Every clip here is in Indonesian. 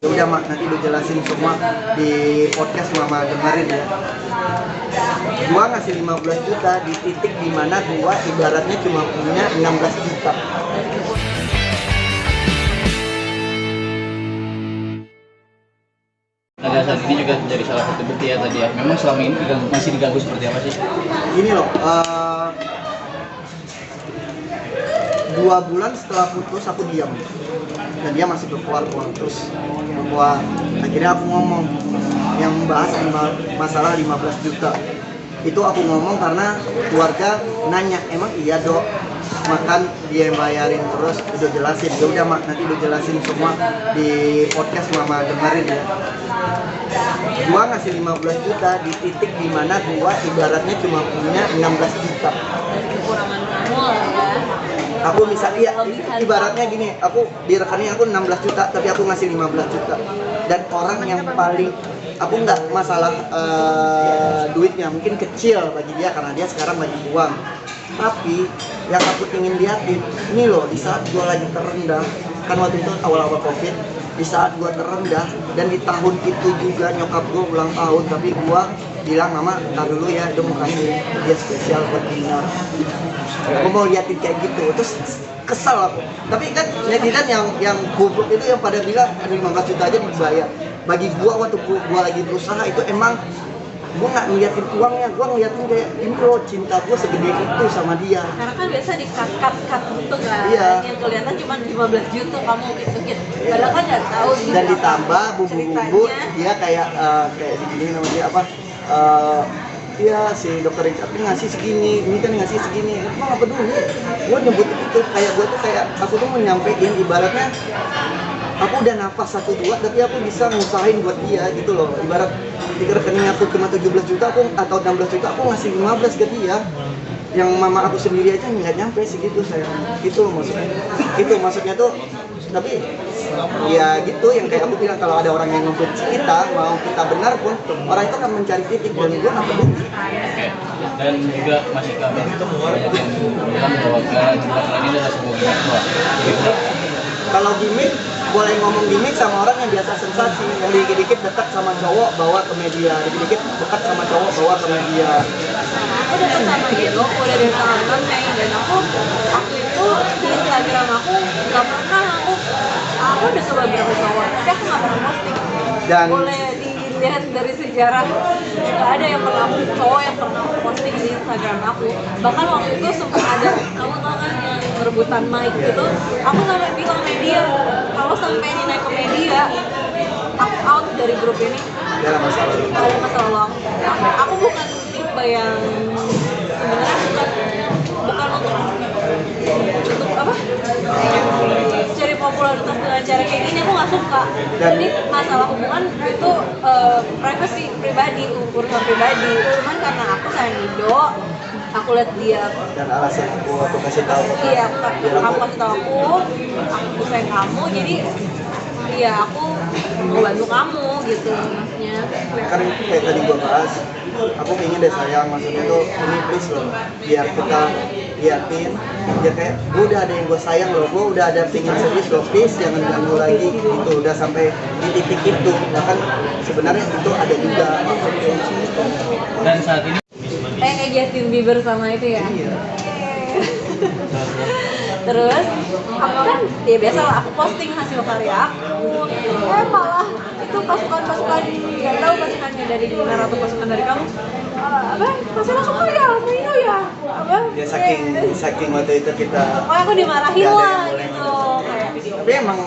Ya udah mak, nanti udah jelasin semua di podcast mama dengerin ya. Gua ngasih 15 juta di titik dimana gua ibaratnya cuma punya 16 juta. Pada saat ini juga jadi salah satu bukti ya tadi ya. Memang selama ini masih diganggu seperti apa sih? Ini loh, 2 bulan setelah putus aku diam dan dia masih berkuar terus bahwa akhirnya aku ngomong yang membahas masalah 15 juta itu aku ngomong karena keluarga nanya, emang iya dok makan dia yang bayarin, terus udah jelasin. Ya udah mak, nanti udah jelasin semua di podcast mama dengerin ya. Gua ngasih 15 juta di titik dimana gua ibaratnya cuma punya 16 juta. Kekurangan kamu lah ya. Aku bisa, iya, ibaratnya gini, aku di rekening aku 16 juta tapi aku ngasih 15 juta. Dan orang yang paling, aku nggak masalah duitnya, mungkin kecil bagi dia karena dia sekarang lagi uang. Tapi yang aku ingin liatin, ini loh, di saat gue lagi terendah, kan waktu itu awal-awal covid, di saat gue terendah, dan di tahun itu juga nyokap gue ulang tahun, tapi gue bilang, mama, tar dulu ya, itu mau kasih dia spesial buat dinner. Aku mau liatin kayak gitu, terus kesel aku. Tapi kan netizen yang goblok itu yang pada bilang, ada 15 juta aja dibayar. Bagi gua waktu gua lagi berusaha itu emang gua nggak ngeliatin uangnya, gua ngeliatin kayak ini loh, cinta gua segede itu sama dia. Karena kan biasa di cut gitu kan. Iya. Yang kelihatan cuma 15 juta kamu gitu. Padahal kan nggak tahu gitu. Dan ditambah bumbu-bumbu dia kayak gini namanya apa? Iya, si dokter Richard ini ngasih segini, ini kan ngasih segini. Aku nggak peduli. Gue nyebut itu kayak gue tuh kayak aku tuh menyampaikan ibaratnya aku udah nafas 1-2 tapi aku bisa ngusahain buat dia gitu loh. Ibarat di rekening aku cuma 17 juta aku atau 16 juta aku ngasih 15 ke dia. Yang mama aku sendiri aja nggak nyampe segitu saya. Itu loh maksudnya. Itu maksudnya tuh, tapi ya gitu yang kayak aku bilang, kalau ada orang yang membenci kita, mau kita benar pun orang itu akan mencari titik, dan gue nggak peduli. Oke. Dan juga masih kami banyak yang bilang bahwa gelaran ini adalah sebuah gimmick tua. Kalau gimmick, boleh ngomong gimmick sama orang yang biasa sensasi, yang dikit-dikit dekat sama cowok bawa ke media, dikit-dikit dekat sama cowok bawa ke media. Aku dekat sama Edo, udah dari tahun Mei, dan aku itu di Instagram aku nggak pernah aku udah coba berapa cowok, tapi aku nggak pernah posting. Dan boleh dilihat dari sejarah, nggak ada yang pernah cowok yang pernah posting di Instagram aku. Bahkan waktu itu sempat ada, kamu tau kan yang rebutan mic gitu, aku sampai bilang media, kalau sampai ini naik ke media, aku out dari grup ini. ada masalah. Ada masalah. Aku bukan tipe yang sebenarnya bukan untuk apa? Cari popularitas dengan cara kayak gini, aku nggak suka. Jadi masalah hubungan itu privacy pribadi, urusan pribadi. Cuman karena aku sayang Ido, aku lihat dia. Dan alasan aku kasih tahu. Iya, kamu kasih tahu aku sayang kamu, jadi iya aku mau bantu kamu gitu maksudnya. Kan kayak tadi gue bahas, aku pengen deh sayang, maksudnya tuh ini please loh, biar kita liatin, biar kayak gue udah ada yang gue sayang loh, gue udah ada pengen serius loh, please jangan ganggu lagi gitu. Udah sampai di titik itu, nah kan sebenarnya itu ada juga. Dan saat ini Kayak Justin Bieber sama itu ya. Iya. Terus aku kan ya biasa lah, aku posting hasil karya aku, malah itu pasukan nggak tahu pasukannya dari Dinar atau pasukan dari kamu, apa hasil karya itu ya apa Ya saking waktu itu kita. pokoknya aku dimarahin lah gitu kayak. Tapi emang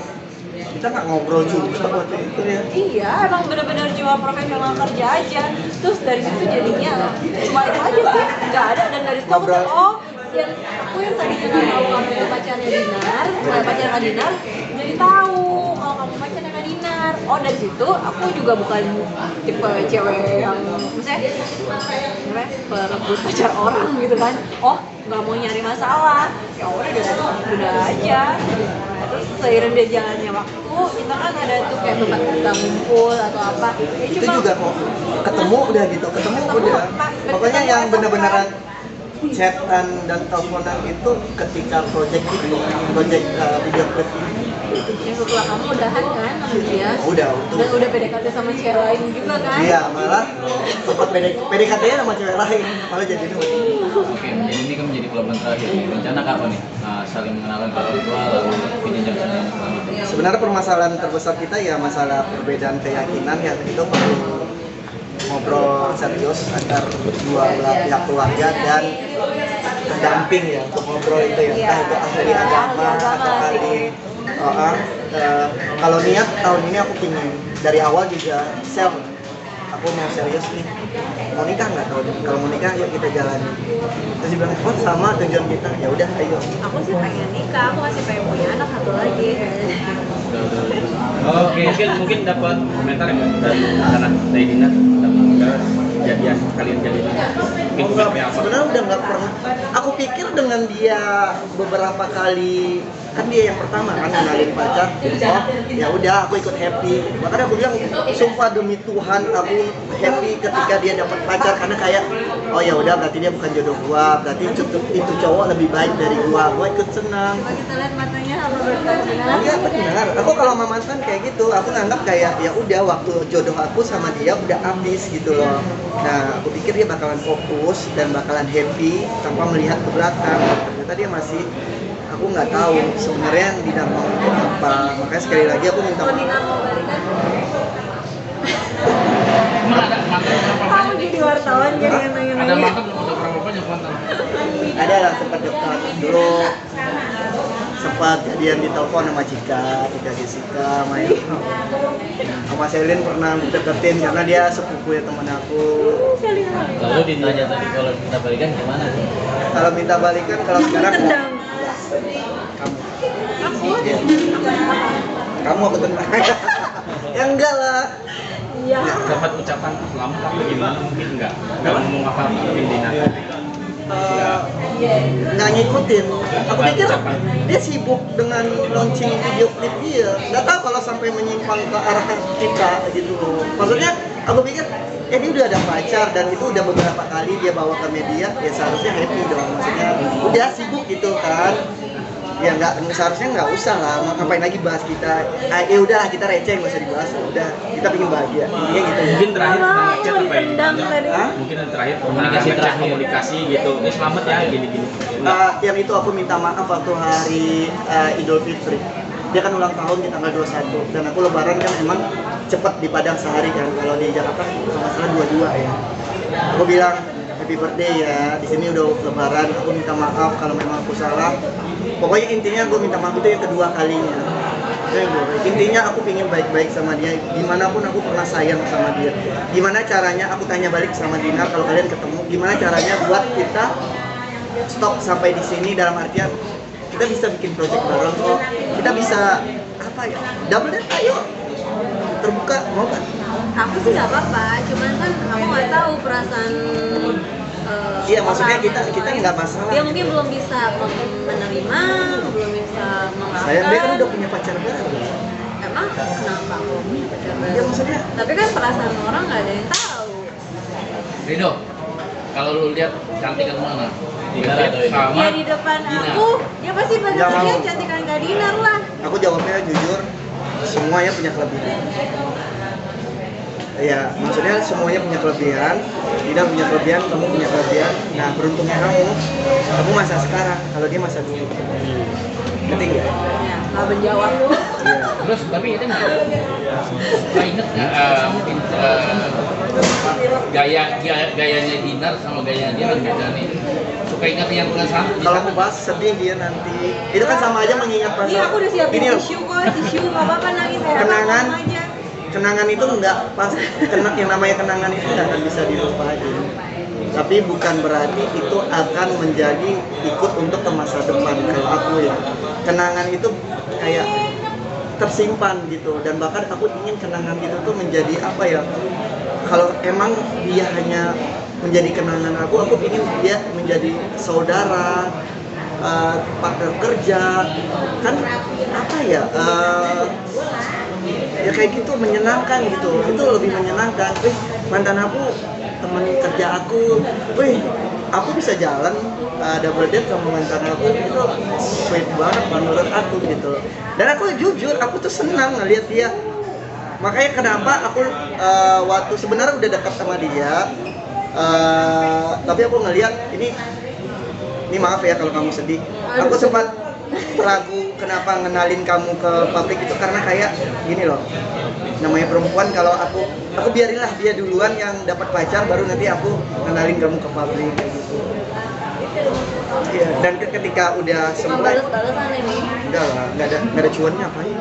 kita nggak ngobrol juga waktu itu ya. Iya, emang benar-benar jiwa profesional kerja aja. Terus dari situ jadinya cuma itu aja sih, nggak ada. Dan dari situ aku Ngobrol. yang aku yang tadinya nggak tahu kamu itu pacarnya Dinar, pacar Kak Dinar, jadi tahu kalau kamu pacarnya Kak Dinar. Oh, dari situ aku juga bukan tipe cewek yang maksudnya perebut pacar orang gitu kan. Oh, nggak mau nyari masalah. Ya udah aja. Terus seiring dia jalannya waktu, kita kan ada tuh kayak tempat kita ngumpul atau apa. Ya, Itu juga kok ketemu udah gitu, ketemu udah. Pokoknya yang bener-beneran chatan dan teleponan itu ketika project video klip ini Yang setelah kamu udahan kan sama dia? Udah. Dan udah PDKT sama cewek lain juga kan? Iya, malah sempat PDKT-nya sama cewek lain, malah jadi dua. Oke, jadi ini kan menjadi pelabuhan terakhir nih. Rencana kapan nih? Saling mengenalkan ke orang tua lalu ke jenjang selanjutnya. Sebenarnya permasalahan terbesar kita ya masalah perbedaan keyakinan ya, itu perlu ngobrol serius antar dua belah pihak keluarga dan pendamping ya untuk ngobrol itu ya, entah itu ahli agama atau ahli kalau niat tahun ini aku pingin dari awal juga aku mau serius nih, mau nikah nggak tahun ini? Kalau mau nikah yuk kita jalani. Terus dia bilang, oh sama tujuan kita, ya udah ayo. Aku sih pengen nikah, aku masih pengen punya anak satu lagi. Oke, mungkin dapat komentar ya dari sana dari Dinar tentang kejadian kalian jadi mungkin seperti apa? Sebenarnya udah nggak pernah. Aku pikir dengan dia beberapa kali, kan dia yang pertama kan kenalin pacar, oh ya udah aku ikut happy. Makanya aku bilang sumpah demi Tuhan aku happy ketika dia dapat pacar, karena kayak oh ya udah berarti dia bukan jodoh gua, berarti itu cowok lebih baik dari gua ikut senang. Coba kita lihat matanya apa benar? Iya benar. Aku kalau sama mantan kayak gitu, aku nganggap kayak ya udah waktu jodoh aku sama dia udah habis gitu loh. Nah, aku pikir dia bakalan fokus dan bakalan happy tanpa melihat ke belakang. Ternyata dia masih, aku nggak tahu sebenarnya yang Dinar mau itu apa. Makanya sekali lagi aku minta Kalau Dinar maaf. mau balikan, Emang ada mantan berapa kamu banyak? jadi wartawan jadi yang Ada nanya-nanya. mantan berapa banyak mantan? Ada lah sempat dekat dulu, sempat jadian di telepon sama Cika Jessica, main sama Selin pernah deketin karena dia sepupu ya teman aku. Lalu ditanya tadi kalau kita balikan gimana? Kalau minta balikan, kalau sekarang Tendang. kamu. Aku? Iya. Kamu aku tenang. Ya enggak lah. Iya. Dapat ucapan selamat tapi gimana mungkin nggak ngomong apa-apa mungkin Dinar. Nggak ngikutin. Aku pikir dia sibuk dengan launching video klip dia. Nggak tahu kalau sampai menyimpang ke arah kita gitu loh. Maksudnya aku pikir dia udah ada pacar dan itu udah beberapa kali dia bawa ke media, ya seharusnya happy dong. Maksudnya udah sibuk gitu kan. Ya seharusnya nggak usah lah, ngapain lagi bahas kita. Ya udahlah kita receh, nggak usah dibahas. Udah kita pengen bahagia. Intinya gitu ya. Mungkin terakhir pernah ngechat apa ya? Tendang tadi. Hah? Mungkin yang terakhir Komunikasi ngechat, terakhir. komunikasi gitu. Ini selamat ya gini-gini. Yang itu aku minta maaf waktu hari Idul Fitri. Dia kan ulang tahun di tanggal 21 dan aku lebaran kan emang cepet di Padang sehari kan. Kalau di Jakarta kalau nggak salah 22 ya. Aku bilang happy birthday ya. Di sini udah lebaran. Aku minta maaf kalau memang aku salah. Pokoknya intinya gue minta maaf itu yang kedua kalinya. Intinya aku pingin baik-baik sama dia. Dimanapun aku pernah sayang sama dia. Gimana caranya aku tanya balik sama Dinar kalau kalian ketemu. Gimana caranya buat kita stop sampai di sini, dalam artian kita bisa bikin project bareng kok. Kita bisa apa ya? Double date ayo. Terbuka mau kan? Aku sih nggak apa-apa, cuman kan aku nggak tahu perasaan. Iya maksudnya orang. kita nggak masalah. Dia mungkin belum bisa menerima, belum bisa memaafkan. Saya dia kan udah punya pacar baru. Emang kenapa belum punya pacar baru? Ya maksudnya Tapi kan perasaan orang nggak ada yang tahu. Rido, kalau lu lihat cantikan mana? Dinar atau ini? Sama. Ya di depan Dinar. aku, ya pasti pada Jangan. dia cantikan Kak Dinar lah. aku jawabnya jujur, semuanya punya kelebihan. Ya, maksudnya semuanya punya kelebihan. Tidak punya kelebihan, kamu punya kelebihan. Nah, beruntungnya kamu masa sekarang, kalau dia masa dulu. Ngerti nggak? Ya, nggak menjawab. Iya. Terus tapi itu nggak inget nggak? Mungkin gayanya Dinar sama gayanya dia kan beda nih. Suka ingat yang bulan satu. Kalau mau bahas sedih dia nanti. Itu kan sama aja mengingat Iya, aku udah siapin Gini loh, tisu kok, tisu nggak apa-apa nangis. Kenangan. Ngomong aja. kenangan itu nggak pas. Yang namanya kenangan itu nggak akan bisa dilupain. Tapi bukan berarti itu akan menjadi ikut untuk ke masa depan. Kalau aku ya, kenangan itu kayak tersimpan gitu, dan bahkan aku ingin kenangan itu tuh menjadi apa ya, kalau emang dia hanya menjadi kenangan aku ingin dia menjadi saudara, partner kerja, kan apa ya, ya kayak gitu menyenangkan gitu, itu lebih menyenangkan. Mantan aku teman kerja aku, aku bisa jalan double date sama mantan aku itu sweet banget menurut aku gitu loh. Dan aku jujur aku tuh senang ngeliat dia. Makanya kenapa aku waktu sebenarnya udah dekat sama dia, tapi aku ngeliat ini maaf ya kalau kamu sedih. Aku sempat ragu kenapa ngenalin kamu ke publik itu karena kayak gini loh. Namanya perempuan, kalau aku biarinlah dia duluan yang dapat pacar, baru nanti aku ngenalin kamu ke publik kayak gitu. Iya, dan ketika udah sempat, Bales-balesan ini. udah lah, nggak ada cuannya apa ya.